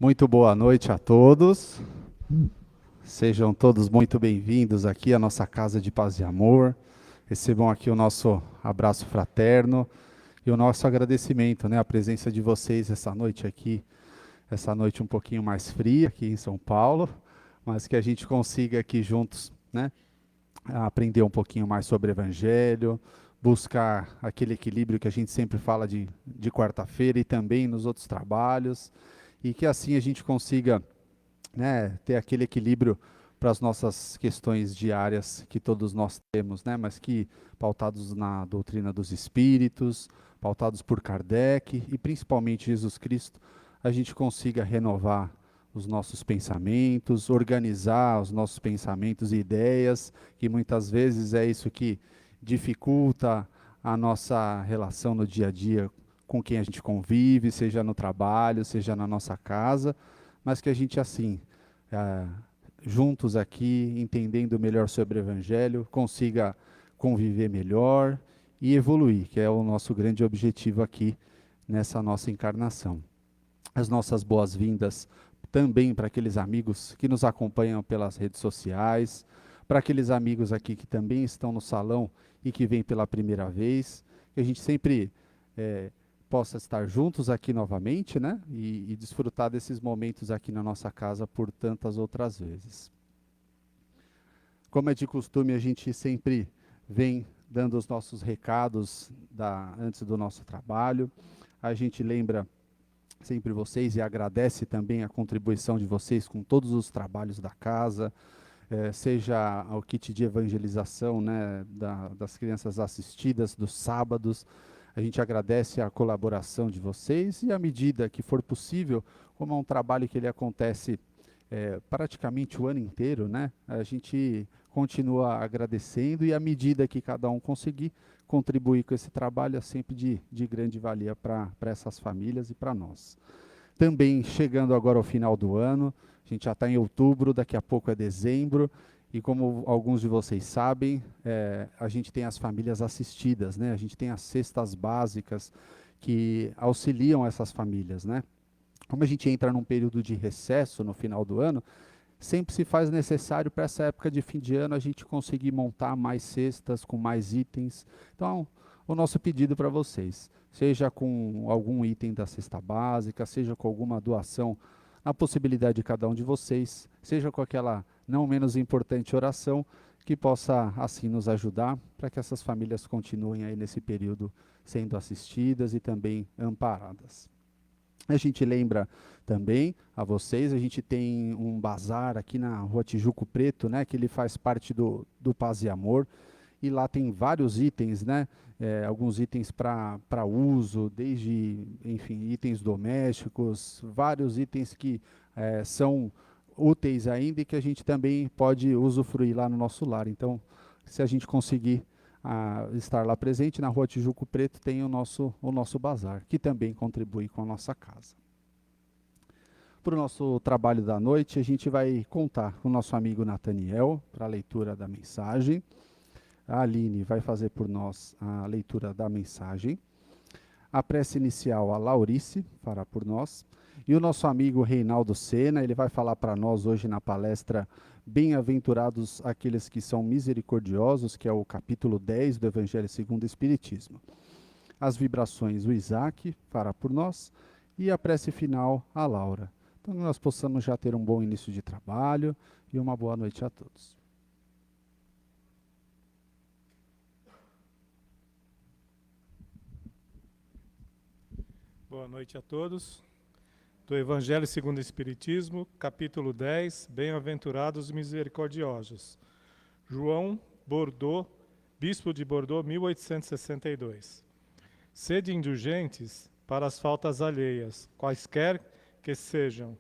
Muito boa noite a todos. Sejam todos muito bem-vindos aqui à nossa casa de paz e amor. Recebam aqui o nosso abraço fraterno e o nosso agradecimento, né, a presença de vocês essa noite aqui, essa noite um pouquinho mais fria aqui em São Paulo, mas que a gente consiga aqui juntos, né, aprender um pouquinho mais sobre o Evangelho, buscar aquele equilíbrio que a gente sempre fala de quarta-feira e também nos outros trabalhos, e que assim a gente consiga, né, ter aquele equilíbrio para as nossas questões diárias que todos nós temos, né, mas que pautados na doutrina dos espíritos, pautados por Kardec e principalmente Jesus Cristo, a gente consiga renovar os nossos pensamentos, organizar os nossos pensamentos e ideias, que muitas vezes é isso que dificulta a nossa relação no dia a dia com quem a gente convive, seja no trabalho, seja na nossa casa, mas que a gente assim, ah, juntos aqui, entendendo melhor sobre o Evangelho, consiga conviver melhor e evoluir, que é o nosso grande objetivo aqui nessa nossa encarnação. As nossas boas-vindas também para aqueles amigos que nos acompanham pelas redes sociais, para aqueles amigos aqui que também estão no salão e que vêm pela primeira vez, que a gente sempre eh, possa estar juntos aqui novamente, né? E desfrutar desses momentos aqui na nossa casa por tantas outras vezes. Como é de costume, a gente sempre vem dando os nossos recados antes do nosso trabalho. A gente lembra sempre vocês e agradece também a contribuição de vocês com todos os trabalhos da casa, seja o kit de evangelização, né, das crianças assistidas dos sábados. A gente agradece a colaboração de vocês e, à medida que for possível, como é um trabalho que ele acontece praticamente o ano inteiro, né, a gente continua agradecendo e, à medida que cada um conseguir contribuir com esse trabalho, é sempre de grande valia para essas famílias e para nós. Também chegando agora ao final do ano, a gente já está em outubro, daqui a pouco é dezembro, e como alguns de vocês sabem, a gente tem as famílias assistidas, né? A gente tem as cestas básicas que auxiliam essas famílias, né? Como a gente entra num período de recesso no final do ano, sempre se faz necessário para essa época de fim de ano a gente conseguir montar mais cestas com mais itens. Então, o nosso pedido para vocês, seja com algum item da cesta básica, seja com alguma doação, na possibilidade de cada um de vocês, seja com aquela não menos importante oração, que possa assim nos ajudar para que essas famílias continuem aí nesse período sendo assistidas e também amparadas. A gente lembra também a vocês, a gente tem um bazar aqui na Rua Tijuco Preto, né, que ele faz parte do Paz e Amor, e lá tem vários itens, né, alguns itens para uso, desde, enfim, itens domésticos, vários itens que são úteis ainda e que a gente também pode usufruir lá no nosso lar. Então, se a gente conseguir estar lá presente, na Rua Tijuco Preto tem o nosso bazar, que também contribui com a nossa casa. Para o nosso trabalho da noite, a gente vai contar com o nosso amigo Nathaniel para a leitura da mensagem. A Aline vai fazer por nós a leitura da mensagem. A prece inicial, a Laurice fará por nós. E o nosso amigo Reinaldo Sena, ele vai falar para nós hoje na palestra Bem-aventurados aqueles que são misericordiosos, que é o capítulo 10 do Evangelho segundo o Espiritismo. As vibrações, o Isaac fará por nós. E a prece final, a Laura. Então, que nós possamos já ter um bom início de trabalho e uma boa noite a todos. Boa noite a todos. Do Evangelho segundo o Espiritismo, capítulo 10, Bem-aventurados e misericordiosos. João Bordeaux, bispo de Bordeaux, 1862. Sede indulgentes para as faltas alheias, quaisquer que sejam.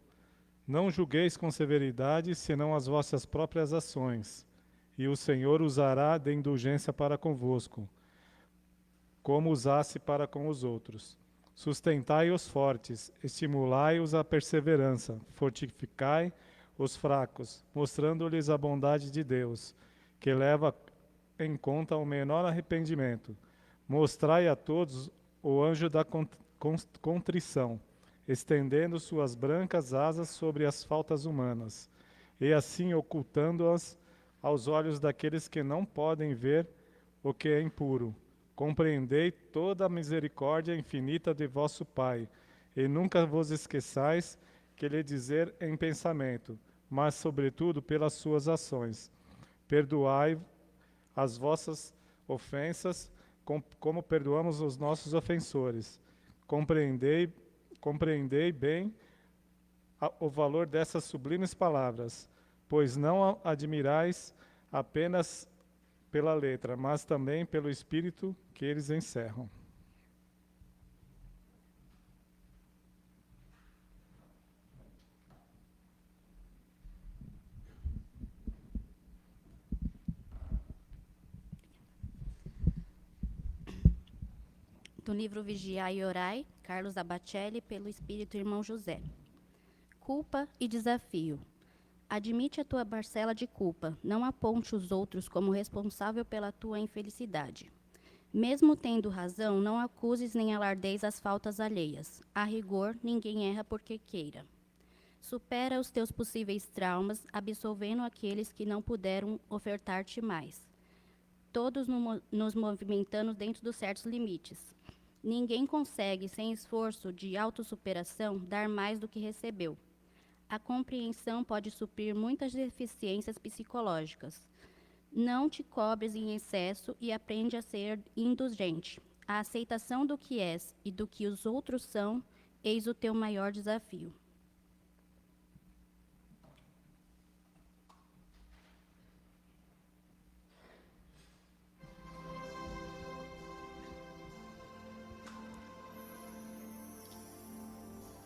Não julgueis com severidade, senão as vossas próprias ações, e o Senhor usará de indulgência para convosco, como usasse para com os outros. Sustentai os fortes, estimulai-os à perseverança, fortificai os fracos, mostrando-lhes a bondade de Deus, que leva em conta o menor arrependimento. Mostrai a todos o anjo da contrição, estendendo suas brancas asas sobre as faltas humanas, e assim ocultando-as aos olhos daqueles que não podem ver o que é impuro. Compreendei toda a misericórdia infinita de vosso Pai, e nunca vos esqueçais que lhe dizer em pensamento, mas sobretudo pelas suas ações. Perdoai as vossas ofensas, como perdoamos os nossos ofensores. Compreendei bem o valor dessas sublimes palavras, pois não admirais apenas pela letra, mas também pelo espírito que eles encerram. Do livro Vigiai e Orai, Carlos Abacelli, pelo Espírito Irmão José. Culpa e desafio. Admite a tua parcela de culpa, não aponte os outros como responsável pela tua infelicidade. Mesmo tendo razão, não acuses nem alardeis as faltas alheias. A rigor, ninguém erra porque queira. Supera os teus possíveis traumas, absolvendo aqueles que não puderam ofertar-te mais. Todos nos movimentando dentro dos certos limites. Ninguém consegue, sem esforço de autossuperação, dar mais do que recebeu. A compreensão pode suprir muitas deficiências psicológicas. Não te cobres em excesso e aprende a ser indulgente. A aceitação do que és e do que os outros são, eis o teu maior desafio.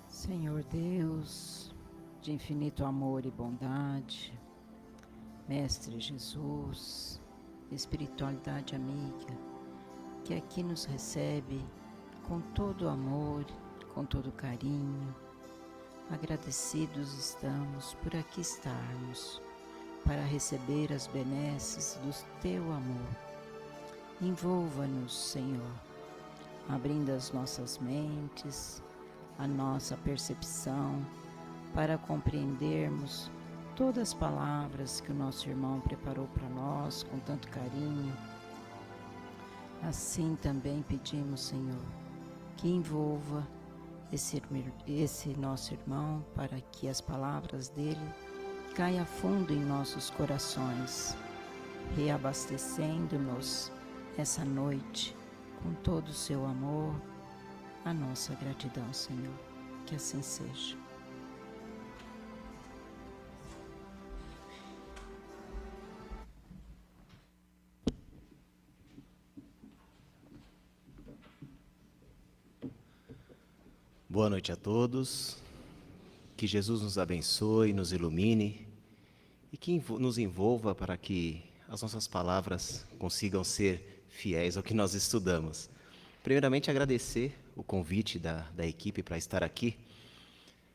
Senhor Deus, de infinito amor e bondade, Mestre Jesus, espiritualidade amiga, que aqui nos recebe com todo amor, com todo carinho, agradecidos estamos por aqui estarmos, para receber as benesses do teu amor. Envolva-nos, Senhor, abrindo as nossas mentes, a nossa percepção, para compreendermos todas as palavras que o nosso irmão preparou para nós com tanto carinho. Assim também pedimos, Senhor, que envolva esse nosso irmão, para que as palavras dele caiam fundo em nossos corações, reabastecendo-nos essa noite com todo o seu amor, a nossa gratidão, Senhor. Que assim seja. Boa noite a todos, que Jesus nos abençoe, nos ilumine e que nos envolva para que as nossas palavras consigam ser fiéis ao que nós estudamos. Primeiramente, agradecer o convite da equipe para estar aqui.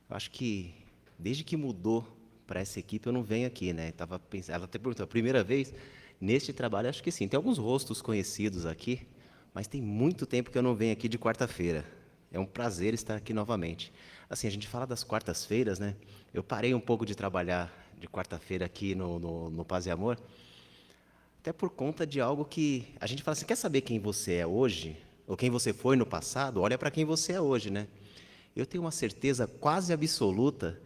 Eu acho que desde que mudou para essa equipe eu não venho aqui, né? Tava pensando, ela até perguntou, a primeira vez neste trabalho, acho que sim, tem alguns rostos conhecidos aqui, mas tem muito tempo que eu não venho aqui de quarta-feira. É um prazer estar aqui novamente. Assim, a gente fala das quartas-feiras, né? Eu parei um pouco de trabalhar de quarta-feira aqui no Paz e Amor, até por conta de algo que a gente fala assim, quer saber quem você é hoje? Ou quem você foi no passado? Olha para quem você é hoje, né? Eu tenho uma certeza quase absoluta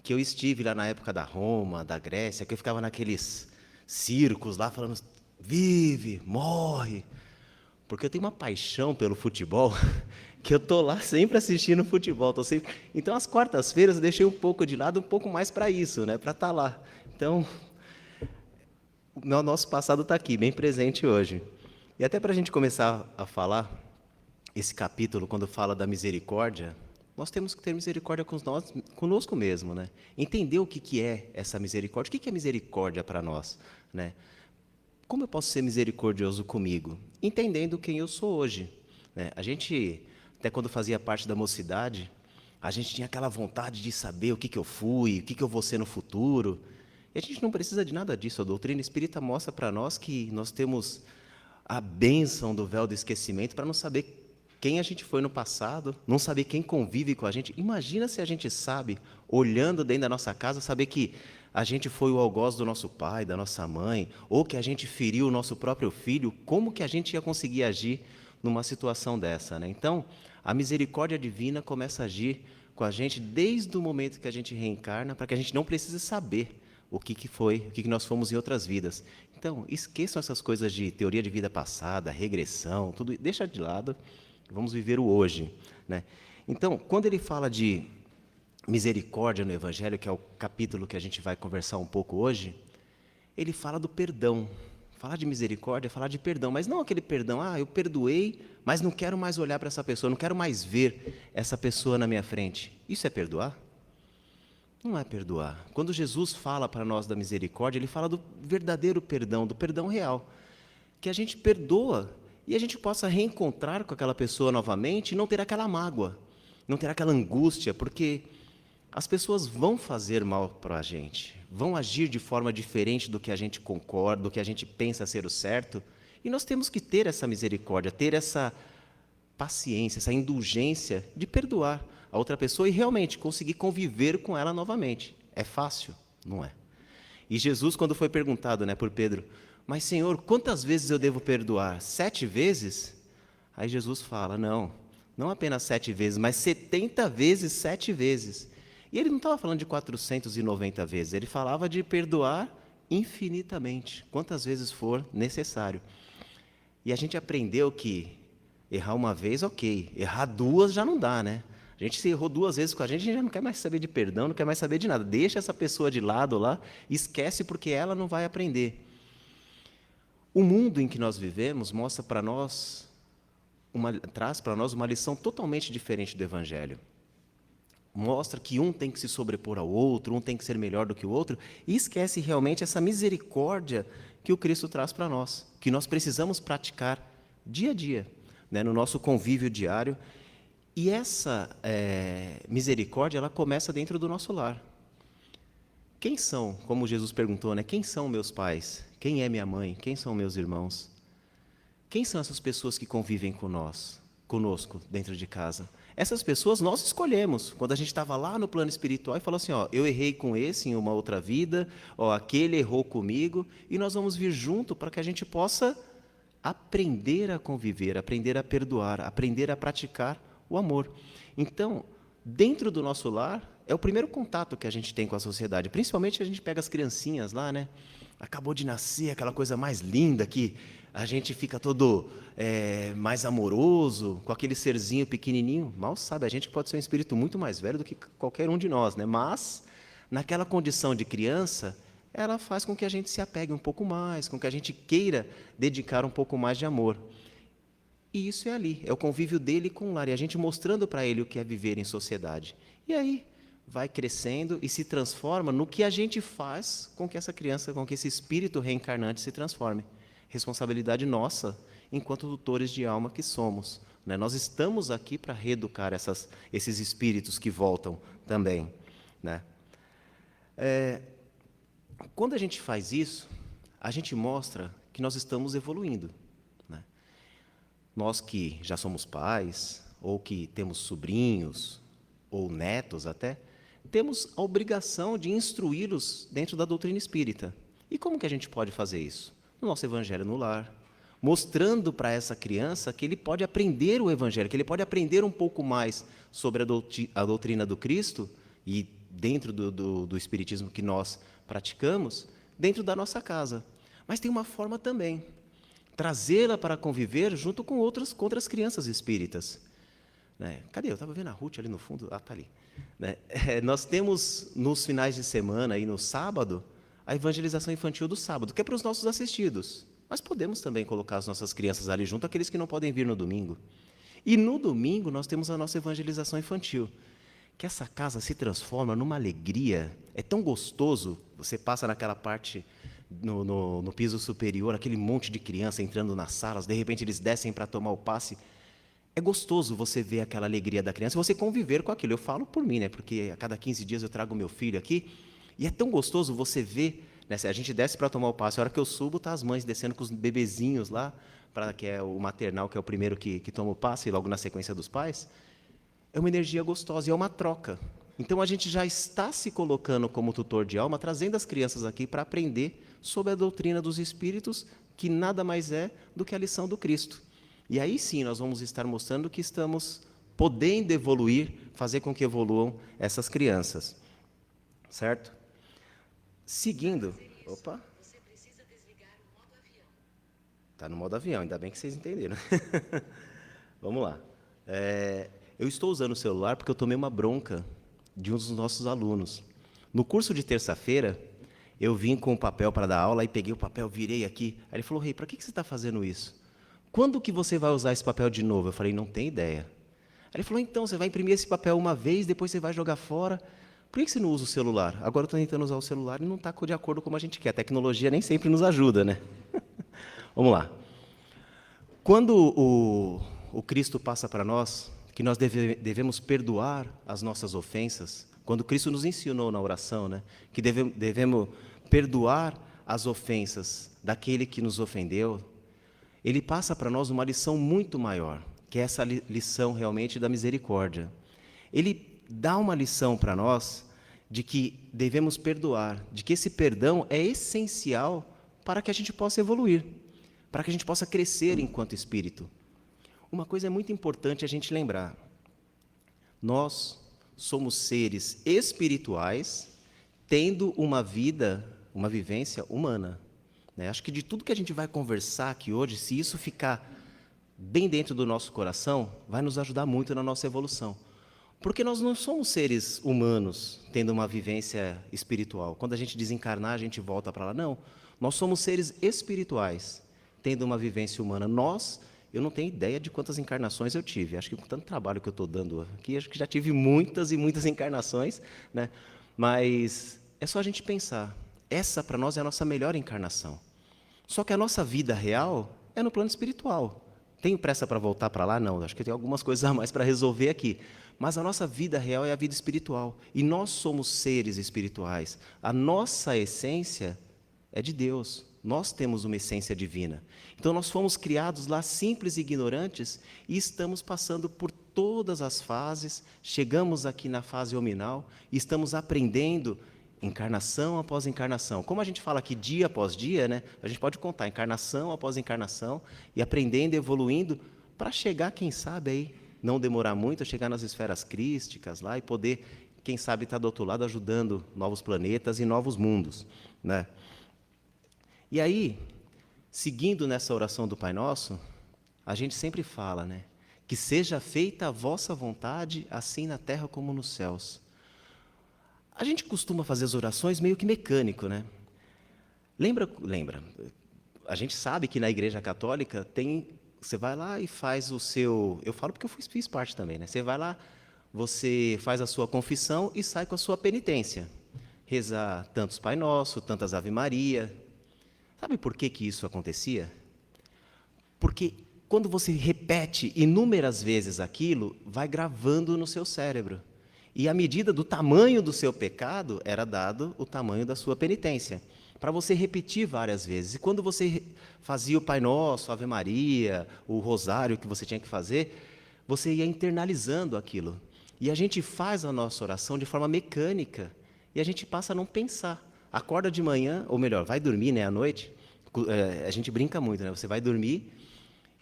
que eu estive lá na época da Roma, da Grécia, que eu ficava naqueles circos lá falando, vive, morre. Porque eu tenho uma paixão pelo futebol, que eu tô lá sempre assistindo futebol. Então, as quartas-feiras eu deixei um pouco de lado, um pouco mais para isso, né? Para estar lá. Então, o nosso passado está aqui, bem presente hoje. E até para a gente começar a falar, esse capítulo, quando fala da misericórdia, nós temos que ter misericórdia conosco mesmo, né? Entender o que é essa misericórdia, o que é misericórdia para nós, né? Como eu posso ser misericordioso comigo? Entendendo quem eu sou hoje, né? A gente, até quando fazia parte da mocidade, a gente tinha aquela vontade de saber o que eu fui, o que eu vou ser no futuro. E a gente não precisa de nada disso. A doutrina espírita mostra para nós que nós temos a bênção do véu do esquecimento para não saber quem a gente foi no passado, não saber quem convive com a gente. Imagina se a gente sabe, olhando dentro da nossa casa, saber que a gente foi o algoz do nosso pai, da nossa mãe, ou que a gente feriu o nosso próprio filho, como que a gente ia conseguir agir numa situação dessa, né? Então, a misericórdia divina começa a agir com a gente desde o momento que a gente reencarna, para que a gente não precise saber o que foi, o que nós fomos em outras vidas. Então, esqueçam essas coisas de teoria de vida passada, regressão, tudo, deixa de lado, vamos viver o hoje, né? Então, quando ele fala de misericórdia no Evangelho, que é o capítulo que a gente vai conversar um pouco hoje, ele fala do perdão. Falar de misericórdia é falar de perdão, mas não aquele perdão, eu perdoei, mas não quero mais olhar para essa pessoa, não quero mais ver essa pessoa na minha frente. Isso é perdoar? Não é perdoar. Quando Jesus fala para nós da misericórdia, ele fala do verdadeiro perdão, do perdão real. Que a gente perdoa e a gente possa reencontrar com aquela pessoa novamente e não ter aquela mágoa, não ter aquela angústia, porque as pessoas vão fazer mal para a gente, vão agir de forma diferente do que a gente concorda, do que a gente pensa ser o certo, e nós temos que ter essa misericórdia, ter essa paciência, essa indulgência de perdoar a outra pessoa e realmente conseguir conviver com ela novamente. É fácil? Não é. E Jesus, quando foi perguntado, por Pedro, mas Senhor, quantas vezes eu devo perdoar? 7 vezes? Aí Jesus fala, não apenas 7 vezes, mas 70 vezes 7 vezes. E ele não estava falando de 490 vezes, ele falava de perdoar infinitamente, quantas vezes for necessário. E a gente aprendeu que errar uma vez, ok, errar 2 já não dá, né? A gente se errou 2 vezes com a gente já não quer mais saber de perdão, não quer mais saber de nada. Deixa essa pessoa de lado lá, esquece porque ela não vai aprender. O mundo em que nós vivemos mostra para nós, traz para nós uma lição totalmente diferente do Evangelho. Mostra que um tem que se sobrepor ao outro, um tem que ser melhor do que o outro, e esquece realmente essa misericórdia que o Cristo traz para nós, que nós precisamos praticar dia a dia, no nosso convívio diário. E essa misericórdia, ela começa dentro do nosso lar. Quem são, como Jesus perguntou, quem são meus pais? Quem é minha mãe? Quem são meus irmãos? Quem são essas pessoas que convivem conosco dentro de casa? Essas pessoas nós escolhemos. Quando a gente estava lá no plano espiritual e falou assim, eu errei com esse em uma outra vida, aquele errou comigo, e nós vamos vir junto para que a gente possa aprender a conviver, aprender a perdoar, aprender a praticar o amor. Então, dentro do nosso lar, é o primeiro contato que a gente tem com a sociedade, principalmente a gente pega as criancinhas lá, acabou de nascer, aquela coisa mais linda que a gente fica todo mais amoroso, com aquele serzinho pequenininho. Mal sabe a gente que pode ser um espírito muito mais velho do que qualquer um de nós, mas naquela condição de criança, ela faz com que a gente se apegue um pouco mais, com que a gente queira dedicar um pouco mais de amor. E isso é ali, é o convívio dele com o lar, e a gente mostrando para ele o que é viver em sociedade. E aí vai crescendo e se transforma no que a gente faz com que essa criança, com que esse espírito reencarnante se transforme. Responsabilidade nossa, enquanto tutores de alma que somos. Nós estamos aqui para reeducar esses espíritos que voltam também. Quando a gente faz isso, a gente mostra que nós estamos evoluindo. Nós que já somos pais, ou que temos sobrinhos, ou netos até, temos a obrigação de instruí-los dentro da doutrina espírita. E como que a gente pode fazer isso? No nosso Evangelho no lar, mostrando para essa criança que ele pode aprender o Evangelho, que ele pode aprender um pouco mais sobre a doutrina do Cristo, e dentro do Espiritismo que nós praticamos, dentro da nossa casa. Mas tem uma forma também, trazê-la para conviver junto com outras crianças espíritas. Cadê? Eu estava vendo a Ruth ali no fundo. Está ali. Nós temos nos finais de semana e no sábado a evangelização infantil do sábado, que é para os nossos assistidos. Mas podemos também colocar as nossas crianças ali junto, aqueles que não podem vir no domingo. E no domingo nós temos a nossa evangelização infantil, que essa casa se transforma numa alegria. É tão gostoso, você passa naquela parte no piso superior, aquele monte de criança entrando nas salas, de repente eles descem para tomar o passe. É gostoso você ver aquela alegria da criança, você conviver com aquilo. Eu falo por mim, porque a cada 15 dias eu trago meu filho aqui, e é tão gostoso você ver, a gente desce para tomar o passe, a hora que eu subo, tá as mães descendo com os bebezinhos lá, que é o maternal, que é o primeiro que toma o passe, e logo na sequência dos pais, é uma energia gostosa e é uma troca. Então, a gente já está se colocando como tutor de alma, trazendo as crianças aqui para aprender sobre a doutrina dos espíritos, que nada mais é do que a lição do Cristo. E aí sim, nós vamos estar mostrando que estamos podendo evoluir, fazer com que evoluam essas crianças. Certo? Seguindo. Opa. Você precisa desligar o modo avião. Está no modo avião, ainda bem que vocês entenderam. Vamos lá. Eu estou usando o celular porque eu tomei uma bronca de um dos nossos alunos. No curso de terça-feira, eu vim com o papel para dar aula, aí peguei o papel, virei aqui. Aí ele falou, Rei, para que você está fazendo isso? Quando que você vai usar esse papel de novo? Eu falei, não tenho ideia. Aí ele falou, então, você vai imprimir esse papel uma vez, depois você vai jogar fora. Por que você não usa o celular? Agora eu estou tentando usar o celular e não está de acordo com como a gente quer. A tecnologia nem sempre nos ajuda, né? Vamos lá. Quando o Cristo passa para nós, que nós devemos perdoar as nossas ofensas, quando Cristo nos ensinou na oração, né, que devemos perdoar as ofensas daquele que nos ofendeu, ele passa para nós uma lição muito maior, que é essa lição realmente da misericórdia. Ele dá uma lição para nós de que devemos perdoar, de que esse perdão é essencial para que a gente possa evoluir, para que a gente possa crescer enquanto espírito. Uma coisa é muito importante a gente lembrar. Nós somos seres espirituais tendo uma vivência humana. Né? Acho que de tudo que a gente vai conversar aqui hoje, se isso ficar bem dentro do nosso coração, vai nos ajudar muito na nossa evolução. Porque nós não somos seres humanos tendo uma vivência espiritual. Quando a gente desencarnar, a gente volta para lá. Não, nós somos seres espirituais tendo uma vivência humana. Eu não tenho ideia de quantas encarnações eu tive. Acho que com tanto trabalho que eu estou dando aqui, acho que já tive muitas e muitas encarnações, né? Mas é só a gente pensar. Essa, para nós, é a nossa melhor encarnação. Só que a nossa vida real é no plano espiritual. Tenho pressa para voltar para lá? Não, acho que tem algumas coisas a mais para resolver aqui. Mas a nossa vida real é a vida espiritual. E nós somos seres espirituais. A nossa essência é de Deus. Nós temos uma essência divina. Então, nós fomos criados lá simples e ignorantes e estamos passando por todas as fases, chegamos aqui na fase hominal e estamos aprendendo encarnação após encarnação. Como a gente fala aqui dia após dia, né? A gente pode contar encarnação após encarnação e aprendendo, evoluindo, para chegar, quem sabe, aí, não demorar muito, chegar nas esferas crísticas lá e poder, quem sabe, estar do outro lado ajudando novos planetas e novos mundos, né? E aí, seguindo nessa oração do Pai Nosso, a gente sempre fala, né? Que seja feita a vossa vontade, assim na terra como nos céus. A gente costuma fazer as orações meio que mecânico, né? Lembra? A gente sabe que na Igreja Católica você vai lá e faz o seu... Eu falo porque eu fiz parte também, né? Você vai lá, você faz a sua confissão e sai com a sua penitência. Rezar tantos Pai Nosso, tantas Ave Maria. Sabe por que isso acontecia? Porque quando você repete inúmeras vezes aquilo, vai gravando no seu cérebro. E à medida do tamanho do seu pecado, era dado o tamanho da sua penitência. Para você repetir várias vezes. E quando você fazia o Pai Nosso, Ave Maria, o rosário que você tinha que fazer, você ia internalizando aquilo. E a gente faz a nossa oração de forma mecânica. E a gente passa a não pensar. Acorda de manhã, ou melhor, vai dormir, né, à noite. A gente brinca muito, né? Você vai dormir,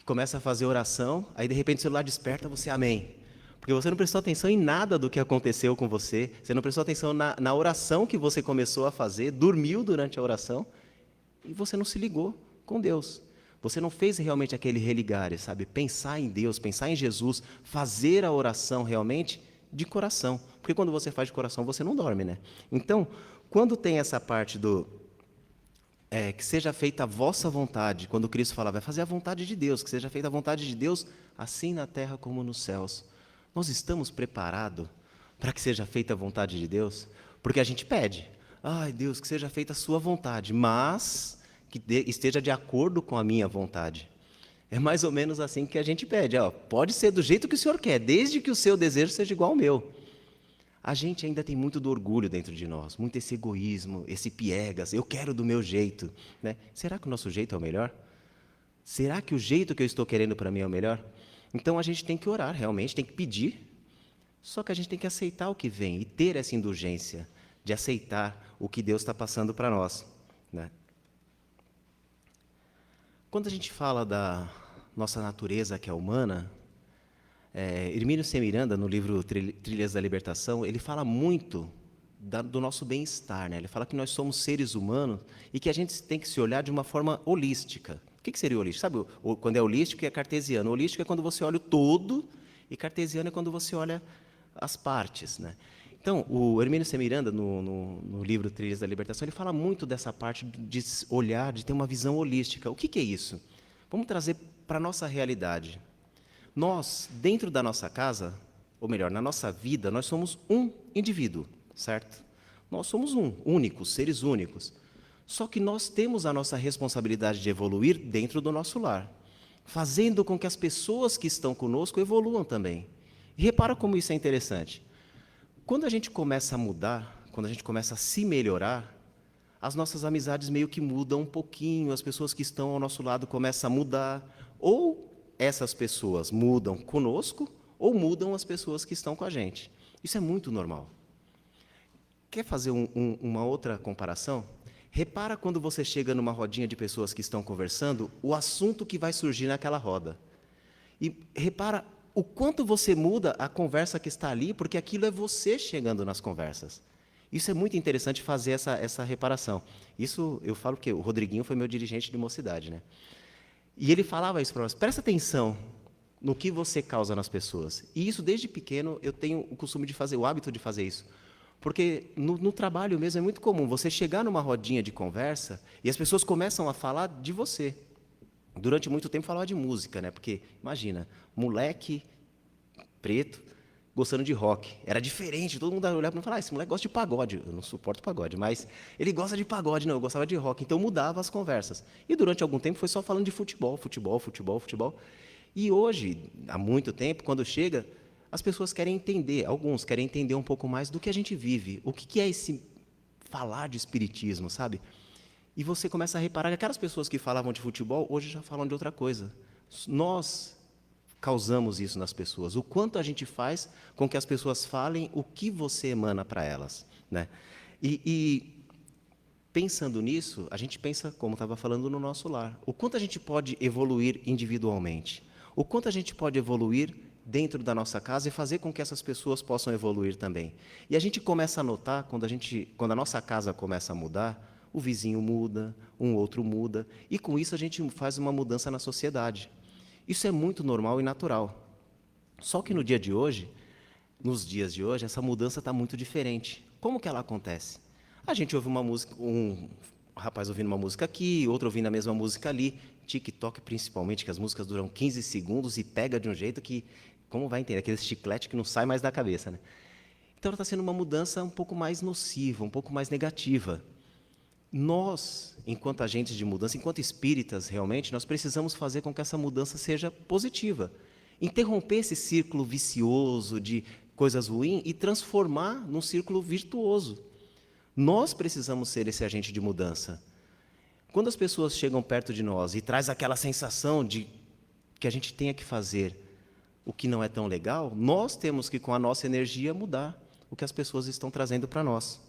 começa a fazer oração, aí de repente o celular desperta, você amém. Porque você não prestou atenção em nada do que aconteceu com você, você não prestou atenção na oração que você começou a fazer, dormiu durante a oração, e você não se ligou com Deus. Você não fez realmente aquele religare, sabe? Pensar em Deus, pensar em Jesus, fazer a oração realmente de coração. Porque quando você faz de coração, você não dorme, né? Então, quando tem essa parte que seja feita a vossa vontade, quando Cristo fala, vai fazer a vontade de Deus, que seja feita a vontade de Deus, assim na terra como nos céus. Nós estamos preparados para que seja feita a vontade de Deus? Porque a gente pede, ai Deus, que seja feita a sua vontade, mas que esteja de acordo com a minha vontade. É mais ou menos assim que a gente pede, pode ser do jeito que o Senhor quer, desde que o seu desejo seja igual ao meu. A gente ainda tem muito do orgulho dentro de nós, muito esse egoísmo, esse piegas, eu quero do meu jeito, né? Será que o nosso jeito é o melhor? Será que o jeito que eu estou querendo para mim é o melhor? Então a gente tem que orar realmente, tem que pedir, só que a gente tem que aceitar o que vem e ter essa indulgência de aceitar o que Deus está passando para nós, né? Quando a gente fala da nossa natureza que é humana, Hermínio C. Miranda, no livro Trilhas da Libertação, ele fala muito do nosso bem-estar, né? Ele fala que nós somos seres humanos e que a gente tem que se olhar de uma forma holística. O que seria holístico? Sabe quando é holístico e é cartesiano? Holístico é quando você olha o todo e cartesiano é quando você olha as partes, né? Então, o Hermínio C. Miranda, no livro Trilhas da Libertação, ele fala muito dessa parte de olhar, de ter uma visão holística. O que é isso? Vamos trazer para a nossa realidade. Nós, dentro da nossa casa, ou melhor, na nossa vida, nós somos um indivíduo, certo? Nós somos únicos, seres únicos. Só que nós temos a nossa responsabilidade de evoluir dentro do nosso lar, fazendo com que as pessoas que estão conosco evoluam também. E repara como isso é interessante. Quando a gente começa a mudar, quando a gente começa a se melhorar, as nossas amizades meio que mudam um pouquinho, as pessoas que estão ao nosso lado começam a mudar, ou essas pessoas mudam conosco, ou mudam as pessoas que estão com a gente. Isso é muito normal. Quer fazer uma outra comparação? Repara quando você chega numa rodinha de pessoas que estão conversando, o assunto que vai surgir naquela roda. E repara o quanto você muda a conversa que está ali, porque aquilo é você chegando nas conversas. Isso é muito interessante fazer essa reparação. Isso eu falo que o Rodriguinho foi meu dirigente de mocidade, né? E ele falava isso para nós, presta atenção no que você causa nas pessoas. E isso desde pequeno eu tenho o costume de fazer, o hábito de fazer isso. Porque no trabalho mesmo é muito comum você chegar numa rodinha de conversa e as pessoas começam a falar de você. Durante muito tempo falava de música, né? Porque, imagina, moleque preto gostando de rock. Era diferente, todo mundo olhava para mim e falava, esse moleque gosta de pagode. Eu não suporto pagode, mas ele gosta de pagode, não, eu gostava de rock. Então mudava as conversas. E durante algum tempo foi só falando de futebol. E hoje, há muito tempo, quando chega, as pessoas querem entender, alguns querem entender um pouco mais do que a gente vive. O que é esse falar de espiritismo, sabe? E você começa a reparar que aquelas pessoas que falavam de futebol, hoje já falam de outra coisa. Nós causamos isso nas pessoas. O quanto a gente faz com que as pessoas falem o que você emana para elas, né? E pensando nisso, a gente pensa, como estava falando, no nosso lar. O quanto a gente pode evoluir individualmente. O quanto a gente pode evoluir dentro da nossa casa e fazer com que essas pessoas possam evoluir também. E a gente começa a notar, quando a nossa casa começa a mudar, o vizinho muda, um outro muda, e com isso a gente faz uma mudança na sociedade. Isso é muito normal e natural. Só que nos dias de hoje, essa mudança está muito diferente. Como que ela acontece? A gente ouve uma música, um rapaz ouvindo uma música aqui, outro ouvindo a mesma música ali, TikTok principalmente, que as músicas duram 15 segundos e pega de um jeito que, como vai entender, aquele chiclete que não sai mais da cabeça, né? Então, está sendo uma mudança um pouco mais nociva, um pouco mais negativa. Nós, enquanto agentes de mudança, enquanto espíritas, realmente, nós precisamos fazer com que essa mudança seja positiva. Interromper esse círculo vicioso de coisas ruins e transformar num círculo virtuoso. Nós precisamos ser esse agente de mudança. Quando as pessoas chegam perto de nós e traz aquela sensação de que a gente tenha que fazer o que não é tão legal, nós temos que, com a nossa energia, mudar o que as pessoas estão trazendo para nós.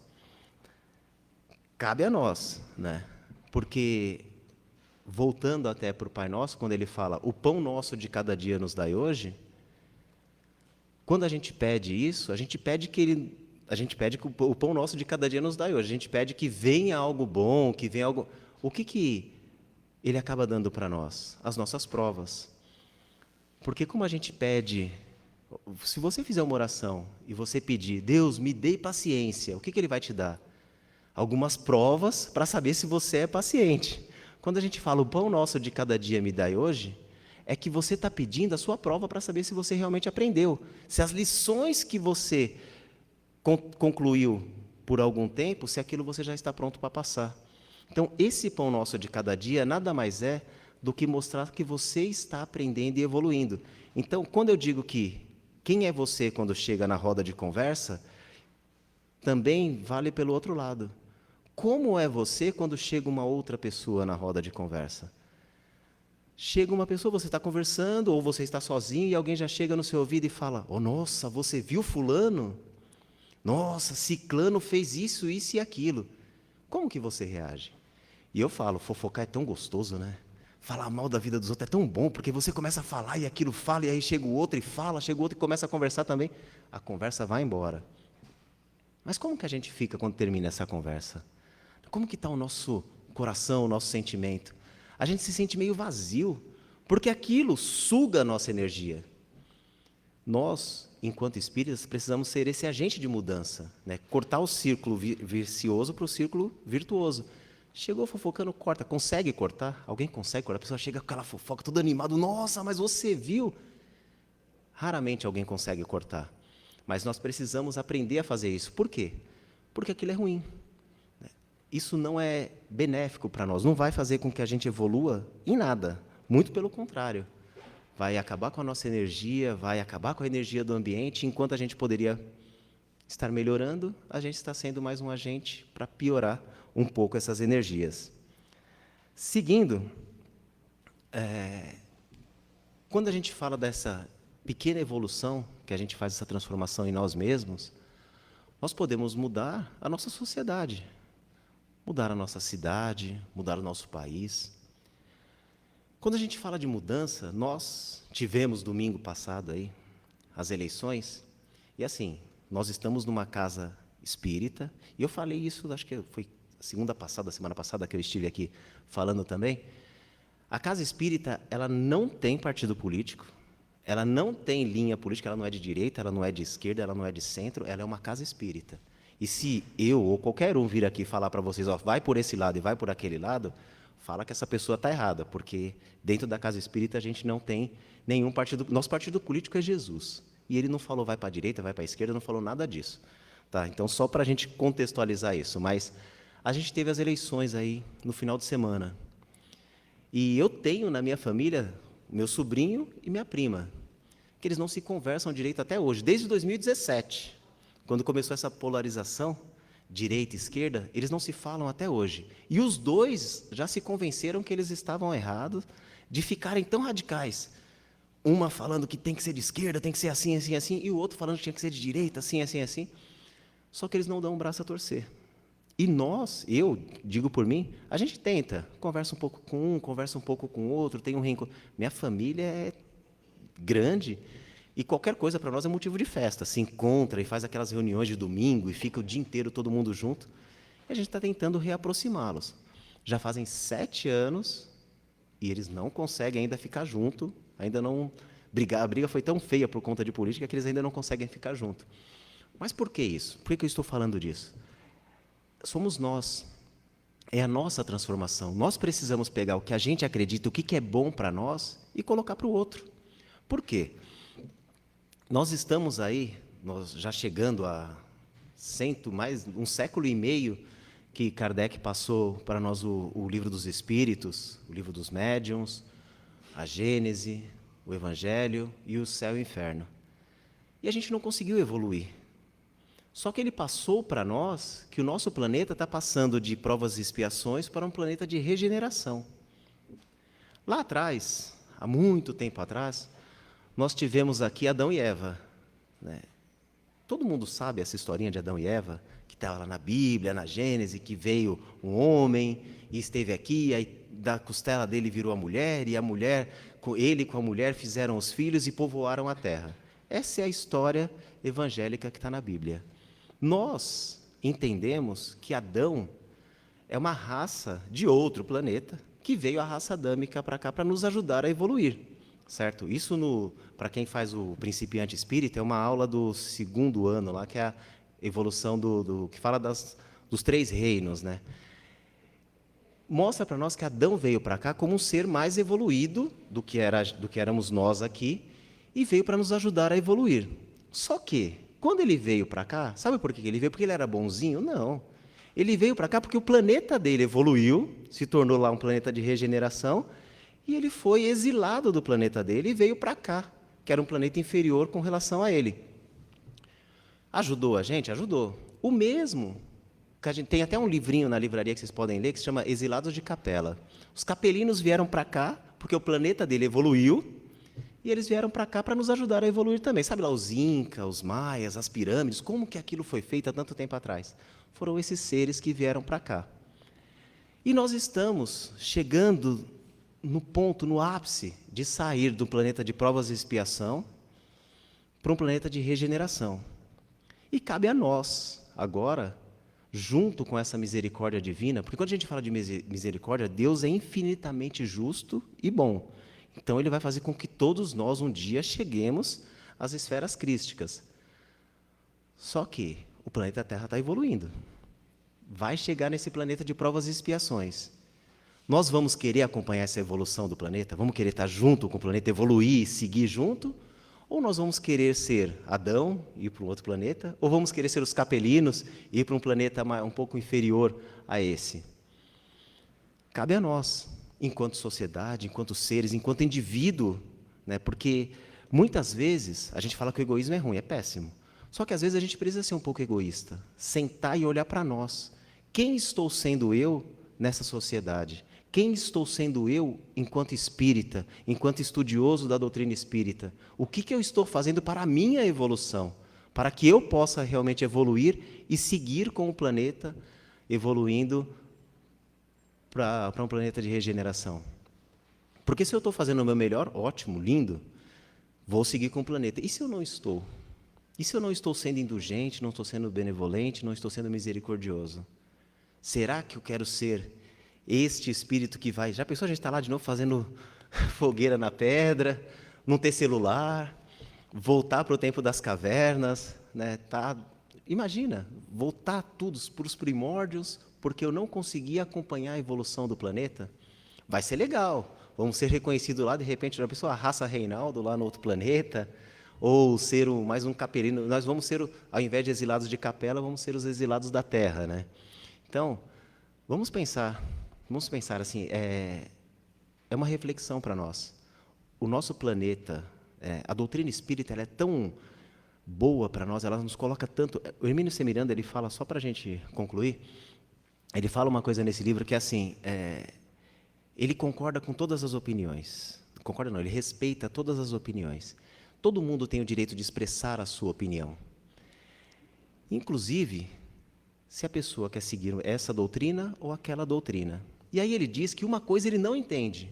Cabe a nós, né? Porque, voltando até para o Pai Nosso, quando ele fala, o pão nosso de cada dia nos dai hoje, quando a gente pede isso, a gente pede que o pão nosso de cada dia nos dai hoje, a gente pede que venha algo bom, que venha algo... O que ele acaba dando para nós? As nossas provas. Porque como a gente pede, se você fizer uma oração e você pedir, Deus, me dê paciência, o que ele vai te dar? Algumas provas para saber se você é paciente. Quando a gente fala, o pão nosso de cada dia me dai hoje, é que você está pedindo a sua prova para saber se você realmente aprendeu. Se as lições que você concluiu por algum tempo, se aquilo você já está pronto para passar. Então, esse pão nosso de cada dia nada mais é do que mostrar que você está aprendendo e evoluindo. Então, quando eu digo que quem é você quando chega na roda de conversa, também vale pelo outro lado. Como é você quando chega uma outra pessoa na roda de conversa? Chega uma pessoa, você está conversando, ou você está sozinho, e alguém já chega no seu ouvido e fala: "Oh, nossa, você viu fulano? Nossa, ciclano fez isso, isso e aquilo." Como que você reage? E eu falo, fofocar é tão gostoso, né? Falar mal da vida dos outros é tão bom, porque você começa a falar e aquilo fala, e aí chega o outro e fala, chega o outro e começa a conversar também. A conversa vai embora. Mas como que a gente fica quando termina essa conversa? Como que está o nosso coração, o nosso sentimento? A gente se sente meio vazio, porque aquilo suga a nossa energia. Nós, enquanto espíritas, precisamos ser esse agente de mudança, né? Cortar o círculo vicioso para o círculo virtuoso. Chegou fofocando, corta. Consegue cortar? Alguém consegue cortar? A pessoa chega com aquela fofoca, todo animado. Nossa, mas você viu? Raramente alguém consegue cortar. Mas nós precisamos aprender a fazer isso. Por quê? Porque aquilo é ruim. Isso não é benéfico para nós. Não vai fazer com que a gente evolua em nada. Muito pelo contrário. Vai acabar com a nossa energia, vai acabar com a energia do ambiente. Enquanto a gente poderia estar melhorando, a gente está sendo mais um agente para piorar um pouco essas energias. Seguindo, quando a gente fala dessa pequena evolução, que a gente faz essa transformação em nós mesmos, nós podemos mudar a nossa sociedade, mudar a nossa cidade, mudar o nosso país. Quando a gente fala de mudança, nós tivemos domingo passado aí as eleições, e assim, nós estamos numa casa espírita, e eu falei isso, acho que foi semana passada que eu estive aqui falando também. A casa espírita, ela não tem partido político, ela não tem linha política, ela não é de direita, ela não é de esquerda, ela não é de centro, ela é uma casa espírita. E se eu ou qualquer um vir aqui falar para vocês, ó, vai por esse lado e vai por aquele lado, fala que essa pessoa está errada, porque dentro da casa espírita a gente não tem nenhum partido. Nosso partido político é Jesus. E ele não falou vai para a direita, vai para a esquerda, não falou nada disso. Tá? Então, só para a gente contextualizar isso. Mas a gente teve as eleições aí no final de semana. E eu tenho na minha família meu sobrinho e minha prima, que eles não se conversam direito até hoje, desde 2017, quando começou essa polarização, direita e esquerda, eles não se falam até hoje. E os dois já se convenceram que eles estavam errados de ficarem tão radicais. Uma falando que tem que ser de esquerda, tem que ser assim, assim, assim, e o outro falando que tinha que ser de direita, assim, assim, assim. Só que eles não dão um braço a torcer. E nós, eu digo por mim, a gente tenta, conversa um pouco com um, conversa um pouco com o outro, tem um reencontro. Minha família é grande e qualquer coisa para nós é motivo de festa. Se encontra e faz aquelas reuniões de domingo e fica o dia inteiro todo mundo junto. E a gente está tentando reaproximá-los. Já fazem 7 anos e eles não conseguem ainda ficar junto, ainda não brigar. A briga foi tão feia por conta de política que eles ainda não conseguem ficar junto. Mas por que isso? Por que eu estou falando disso? Somos nós. É a nossa transformação. Nós precisamos pegar o que a gente acredita, o que é bom para nós, e colocar para o outro. Por quê? Nós estamos aí, nós já chegando a mais um século e meio que Kardec passou para nós o livro dos Espíritos, o livro dos Médiuns, a Gênese, o Evangelho e o Céu e o Inferno. E a gente não conseguiu evoluir. Só que ele passou para nós que o nosso planeta está passando de provas e expiações para um planeta de regeneração. Lá atrás, há muito tempo atrás, nós tivemos aqui Adão e Eva, né? Todo mundo sabe essa historinha de Adão e Eva, que está lá na Bíblia, na Gênese, que veio um homem e esteve aqui, aí da costela dele virou a mulher, e a mulher, ele com a mulher fizeram os filhos e povoaram a terra. Essa é a história evangélica que está na Bíblia. Nós entendemos que Adão é uma raça de outro planeta que veio a raça adâmica para cá para nos ajudar a evoluir, certo? Isso, para quem faz o principiante espírita, é uma aula do 2º ano, lá, que é a evolução que fala dos 3 reinos, né? Mostra para nós que Adão veio para cá como um ser mais evoluído do que éramos nós aqui e veio para nos ajudar a evoluir. Só que quando ele veio para cá, sabe por que ele veio? Porque ele era bonzinho? Não. Ele veio para cá porque o planeta dele evoluiu, se tornou lá um planeta de regeneração, e ele foi exilado do planeta dele e veio para cá, que era um planeta inferior com relação a ele. Ajudou a gente? Ajudou. O mesmo, que a gente tem até um livrinho na livraria que vocês podem ler, que se chama Exilados de Capela. Os capelinos vieram para cá porque o planeta dele evoluiu, e eles vieram para cá para nos ajudar a evoluir também. Sabe lá os Incas, os Maias, as pirâmides, como que aquilo foi feito há tanto tempo atrás? Foram esses seres que vieram para cá. E nós estamos chegando no ponto, no ápice, de sair do planeta de provas e expiação para um planeta de regeneração. E cabe a nós, agora, junto com essa misericórdia divina, porque quando a gente fala de misericórdia, Deus é infinitamente justo e bom. Então, Ele vai fazer com que todos nós, um dia, cheguemos às esferas crísticas. Só que o planeta Terra está evoluindo. Vai chegar nesse planeta de provas e expiações. Nós vamos querer acompanhar essa evolução do planeta? Vamos querer estar junto com o planeta, evoluir, seguir junto? Ou nós vamos querer ser Adão e ir para um outro planeta? Ou vamos querer ser os capelinos e ir para um planeta um pouco inferior a esse? Cabe a nós, enquanto sociedade, enquanto seres, enquanto indivíduo, né? Porque muitas vezes a gente fala que o egoísmo é ruim, é péssimo. Só que às vezes a gente precisa ser um pouco egoísta, sentar e olhar para nós. Quem estou sendo eu nessa sociedade? Quem estou sendo eu enquanto espírita, enquanto estudioso da doutrina espírita? O que eu estou fazendo para a minha evolução? Para que eu possa realmente evoluir e seguir com o planeta, evoluindo para um planeta de regeneração. Porque se eu estou fazendo o meu melhor, ótimo, lindo, vou seguir com o planeta. E se eu não estou? E se eu não estou sendo indulgente, não estou sendo benevolente, não estou sendo misericordioso? Será que eu quero ser este espírito que vai... Já pensou a gente estar lá de novo fazendo fogueira na pedra, não ter celular, voltar para o tempo das cavernas, né? Imagina, voltar tudo para os primórdios, porque eu não consegui acompanhar a evolução do planeta. Vai ser legal, vamos ser reconhecidos lá, de repente, já pensou a raça Reinaldo lá no outro planeta, ou ser mais um capelino. Nós vamos ser, ao invés de exilados de capela, vamos ser os exilados da terra, né? Então, vamos pensar assim, é uma reflexão para nós. O nosso planeta, a doutrina espírita, ela é tão boa para nós, ela nos coloca tanto... O Hermínio C. Miranda, ele fala, só para a gente concluir, ele fala uma coisa nesse livro que é assim, ele concorda com todas as opiniões. Concorda não, ele respeita todas as opiniões. Todo mundo tem o direito de expressar a sua opinião. Inclusive, se a pessoa quer seguir essa doutrina ou aquela doutrina. E aí ele diz que uma coisa ele não entende.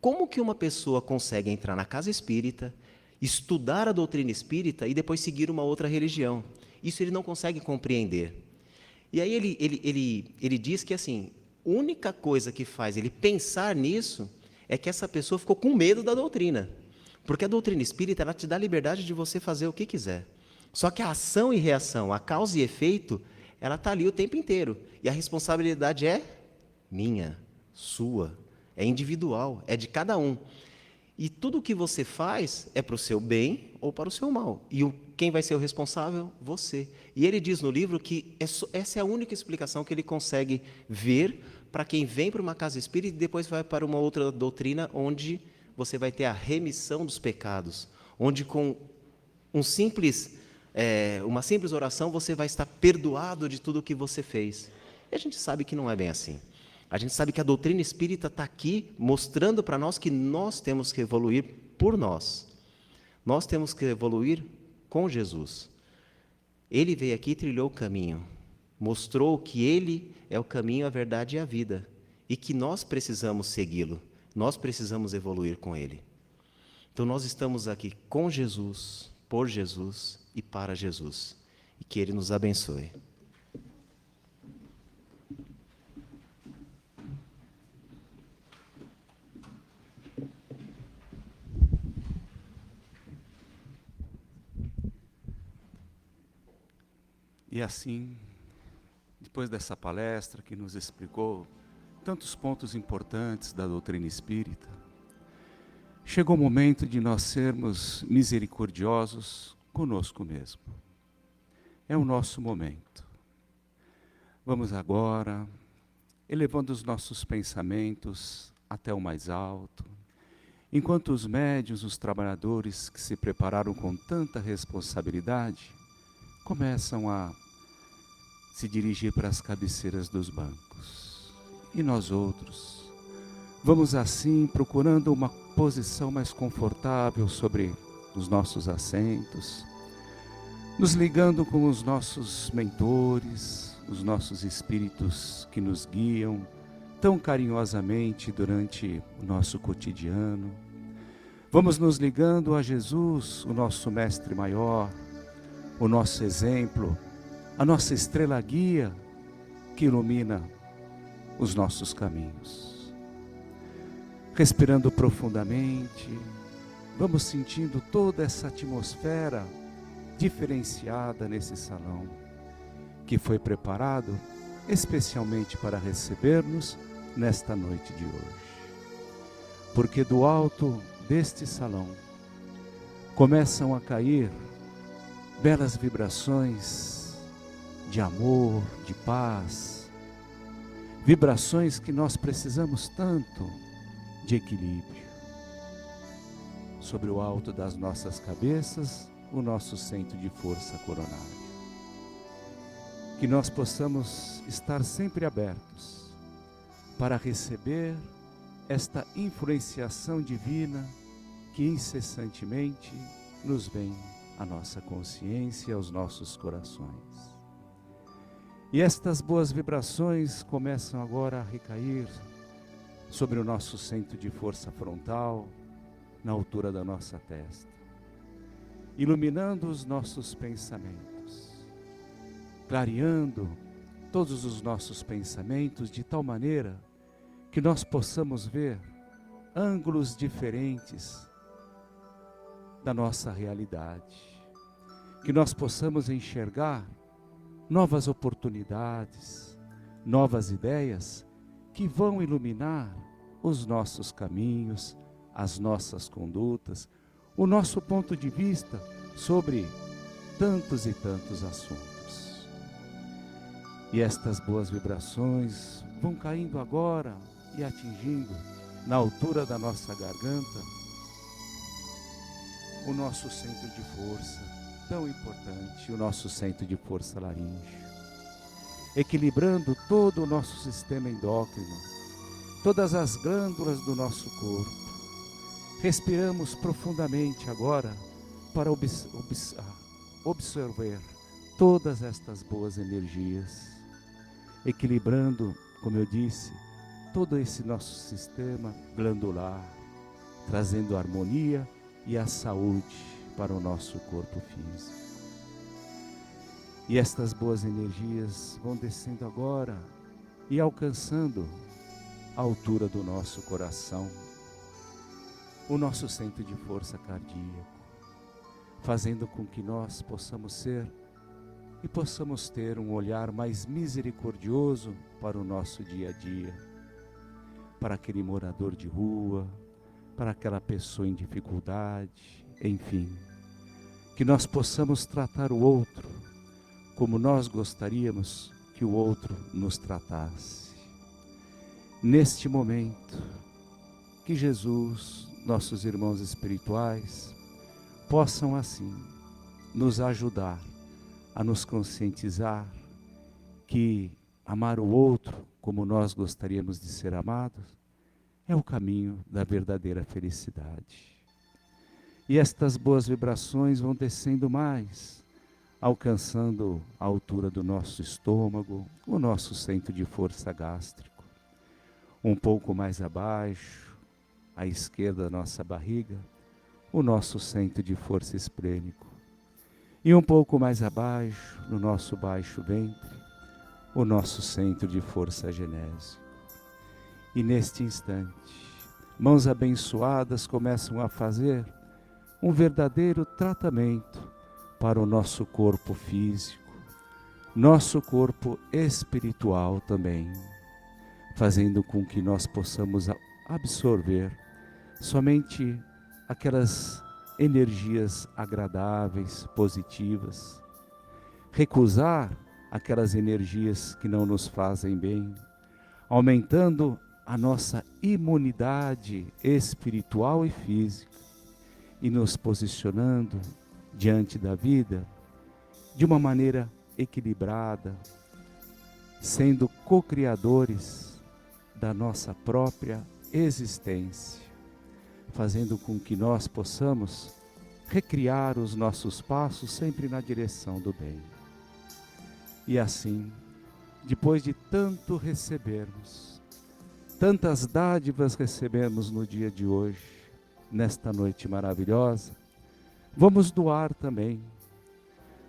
Como que uma pessoa consegue entrar na casa espírita, estudar a doutrina espírita e depois seguir uma outra religião? Isso ele não consegue compreender. E aí ele diz que assim, a única coisa que faz ele pensar nisso é que essa pessoa ficou com medo da doutrina. Porque a doutrina espírita, ela te dá a liberdade de você fazer o que quiser. Só que a ação e reação, a causa e efeito, ela está ali o tempo inteiro. E a responsabilidade é minha, sua, é individual, é de cada um. E tudo o que você faz é para o seu bem ou para o seu mal. E quem vai ser o responsável? Você. E ele diz no livro que essa é a única explicação que ele consegue ver para quem vem para uma casa espírita e depois vai para uma outra doutrina onde você vai ter a remissão dos pecados, onde com uma simples oração você vai estar perdoado de tudo o que você fez. E a gente sabe que não é bem assim. A gente sabe que a doutrina espírita está aqui mostrando para nós que nós temos que evoluir por nós. Nós temos que evoluir com Jesus. Ele veio aqui e trilhou o caminho, mostrou que Ele é o caminho, a verdade e a vida, e que nós precisamos segui-lo. Nós precisamos evoluir com Ele. Então, nós estamos aqui com Jesus, por Jesus e para Jesus. E que Ele nos abençoe. E assim, depois dessa palestra que nos explicou tantos pontos importantes da doutrina espírita, chegou o momento de nós sermos misericordiosos conosco mesmo. É o nosso momento. Vamos agora, elevando os nossos pensamentos até o mais alto, enquanto os médiuns, os trabalhadores que se prepararam com tanta responsabilidade, começam a se dirigir para as cabeceiras dos bancos. E nós outros, Vamos assim procurando uma posição mais confortável sobre os nossos assentos, nos ligando com os nossos mentores, os nossos espíritos que nos guiam tão carinhosamente durante o nosso cotidiano. Vamos nos ligando a Jesus, o nosso mestre maior, o nosso exemplo, a nossa estrela guia que ilumina os nossos caminhos. Respirando profundamente, vamos sentindo toda essa atmosfera diferenciada nesse salão, que foi preparado especialmente para receber-nos nesta noite de hoje. Porque do alto deste salão começam a cair belas vibrações de amor, de paz, vibrações que nós precisamos tanto de equilíbrio. Sobre o alto das nossas cabeças, o nosso centro de força coronário. Que nós possamos estar sempre abertos para receber esta influenciação divina que incessantemente nos vem à nossa consciência, aos nossos corações. E estas boas vibrações começam agora a recair sobre o nosso centro de força frontal, na altura da nossa testa, iluminando os nossos pensamentos, clareando todos os nossos pensamentos de tal maneira que nós possamos ver ângulos diferentes da nossa realidade, que nós possamos enxergar novas oportunidades, novas ideias que vão iluminar os nossos caminhos, as nossas condutas, o nosso ponto de vista sobre tantos e tantos assuntos. E estas boas vibrações vão caindo agora e atingindo na altura da nossa garganta o nosso centro de força, tão importante, o nosso centro de força laríngeo, equilibrando todo o nosso sistema endócrino, todas as glândulas do nosso corpo. Respiramos profundamente agora para absorver todas estas boas energias, equilibrando, como eu disse, todo esse nosso sistema glandular, trazendo harmonia e a saúde para o nosso corpo físico. E estas boas energias vão descendo agora e alcançando a altura do nosso coração, o nosso centro de força cardíaco, fazendo com que nós possamos ser e possamos ter um olhar mais misericordioso para o nosso dia a dia, para aquele morador de rua, para aquela pessoa em dificuldade, enfim, que nós possamos tratar o outro como nós gostaríamos que o outro nos tratasse. Neste momento, que Jesus, nossos irmãos espirituais, possam assim nos ajudar a nos conscientizar que amar o outro como nós gostaríamos de ser amados é o caminho da verdadeira felicidade. E estas boas vibrações vão descendo mais, alcançando a altura do nosso estômago, o nosso centro de força gástrico. Um pouco mais abaixo, à esquerda da nossa barriga, o nosso centro de força esplênico. E um pouco mais abaixo, no nosso baixo ventre, o nosso centro de força genésico. E neste instante, mãos abençoadas começam a fazer um verdadeiro tratamento para o nosso corpo físico, nosso corpo espiritual também, fazendo com que nós possamos absorver somente aquelas energias agradáveis, positivas, recusar aquelas energias que não nos fazem bem, aumentando a nossa imunidade espiritual e física e nos posicionando diante da vida de uma maneira equilibrada, sendo co-criadores da nossa própria existência, fazendo com que nós possamos recriar os nossos passos sempre na direção do bem. E assim, depois de tanto recebermos, tantas dádivas recebemos no dia de hoje, nesta noite maravilhosa, vamos doar também.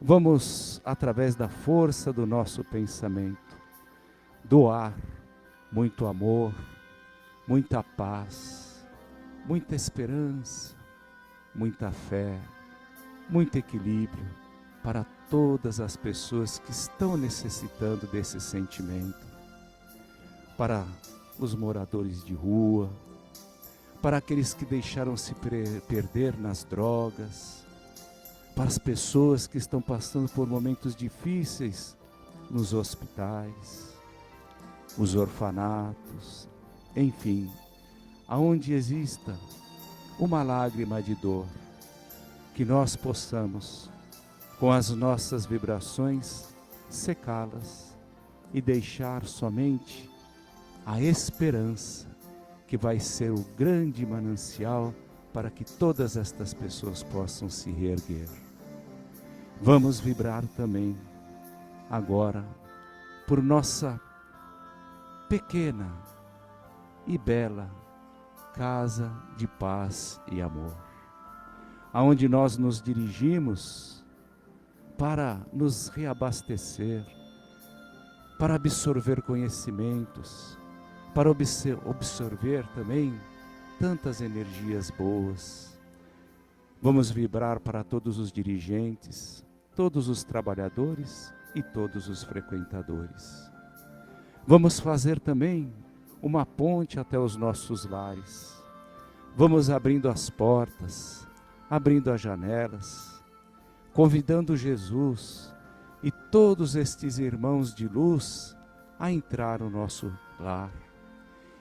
Vamos, através da força do nosso pensamento, doar muito amor, muita paz, muita esperança, muita fé, muito equilíbrio para todas as pessoas que estão necessitando desse sentimento, para os moradores de rua, para aqueles que deixaram se perder nas drogas, para as pessoas que estão passando por momentos difíceis nos hospitais, os orfanatos, enfim, aonde exista uma lágrima de dor, que nós possamos, com as nossas vibrações, secá-las e deixar somente a esperança, que vai ser o grande manancial para que todas estas pessoas possam se reerguer. Vamos vibrar também, agora, por nossa pequena e bela casa de paz e amor, aonde nós nos dirigimos para nos reabastecer, para absorver conhecimentos, para absorver também tantas energias boas. Vamos vibrar para todos os dirigentes, todos os trabalhadores e todos os frequentadores. Vamos fazer também uma ponte até os nossos lares. Vamos abrindo as portas, abrindo as janelas, convidando Jesus e todos estes irmãos de luz a entrar no nosso lar,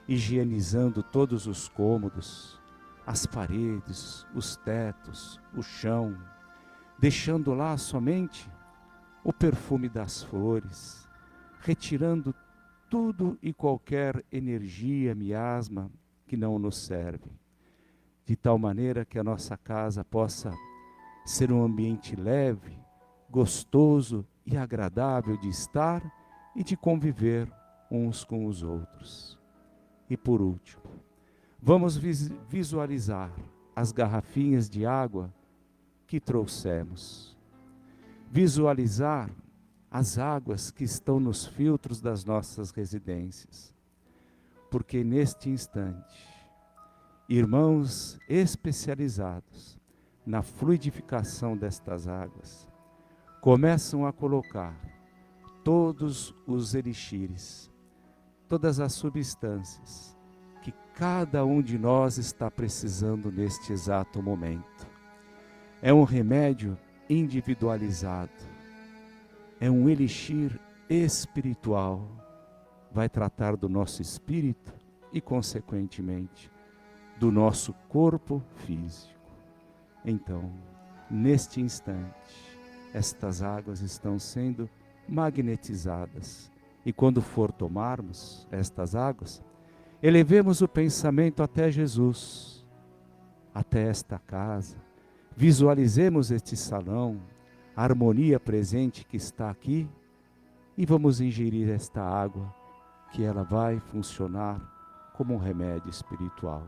higienizando todos os cômodos, as paredes, os tetos, o chão, deixando lá somente o perfume das flores, retirando tudo e qualquer energia, miasma que não nos serve, de tal maneira que a nossa casa possa ser um ambiente leve, gostoso e agradável de estar e de conviver uns com os outros. E por último, vamos visualizar as garrafinhas de água que trouxemos. Visualizar as águas que estão nos filtros das nossas residências. Porque neste instante, irmãos especializados na fluidificação destas águas começam a colocar todos os elixires, todas as substâncias que cada um de nós está precisando neste exato momento. É um remédio individualizado, é um elixir espiritual, vai tratar do nosso espírito e, consequentemente, do nosso corpo físico. Então, neste instante, estas águas estão sendo magnetizadas. E quando for tomarmos estas águas, elevemos o pensamento até Jesus, até esta casa, visualizemos este salão, a harmonia presente que está aqui, e vamos ingerir esta água, que ela vai funcionar como um remédio espiritual.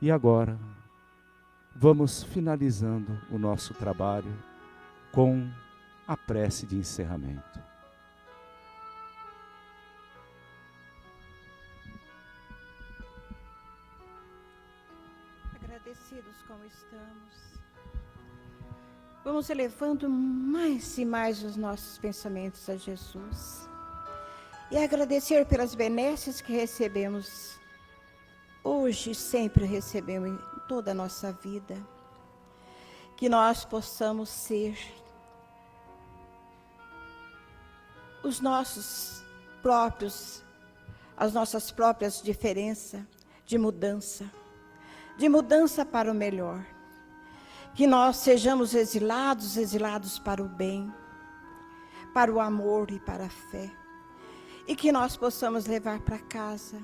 E agora, vamos finalizando o nosso trabalho com a prece de encerramento. Agradecidos como estamos, vamos elevando mais e mais os nossos pensamentos a Jesus e agradecer pelas benesses que recebemos hoje e sempre recebemos em toda a nossa vida, que nós possamos ser os nossos próprios, as nossas próprias diferenças de mudança para o melhor. Que nós sejamos exilados para o bem, para o amor e para a fé. E que nós possamos levar para casa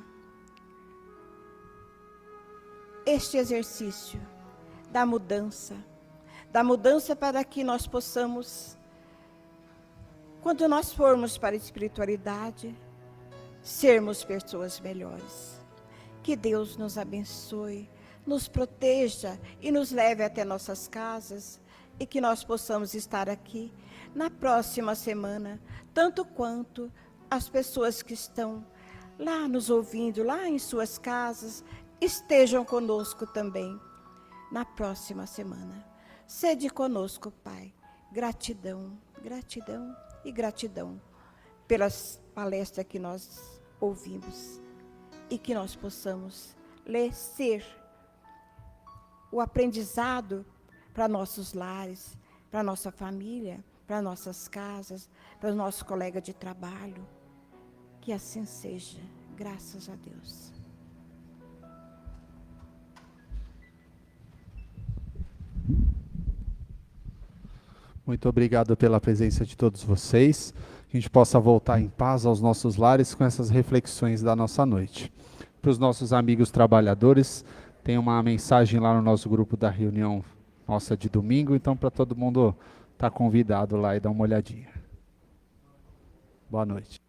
este exercício da mudança para que nós possamos, quando nós formos para a espiritualidade, sermos pessoas melhores. Que Deus nos abençoe, nos proteja e nos leve até nossas casas, e que nós possamos estar aqui na próxima semana, tanto quanto as pessoas que estão lá nos ouvindo, lá em suas casas, estejam conosco também na próxima semana. Sede conosco, Pai. Gratidão, gratidão e gratidão pelas palestras que nós ouvimos, e que nós possamos ser o aprendizado para nossos lares, para nossa família, para nossas casas, para os nossos colegas de trabalho. Que assim seja, graças a Deus. Muito obrigado pela presença de todos vocês. Que a gente possa voltar em paz aos nossos lares com essas reflexões da nossa noite. Para os nossos amigos trabalhadores, tem uma mensagem lá no nosso grupo da reunião nossa de domingo, então para todo mundo estar convidado lá e dar uma olhadinha. Boa noite.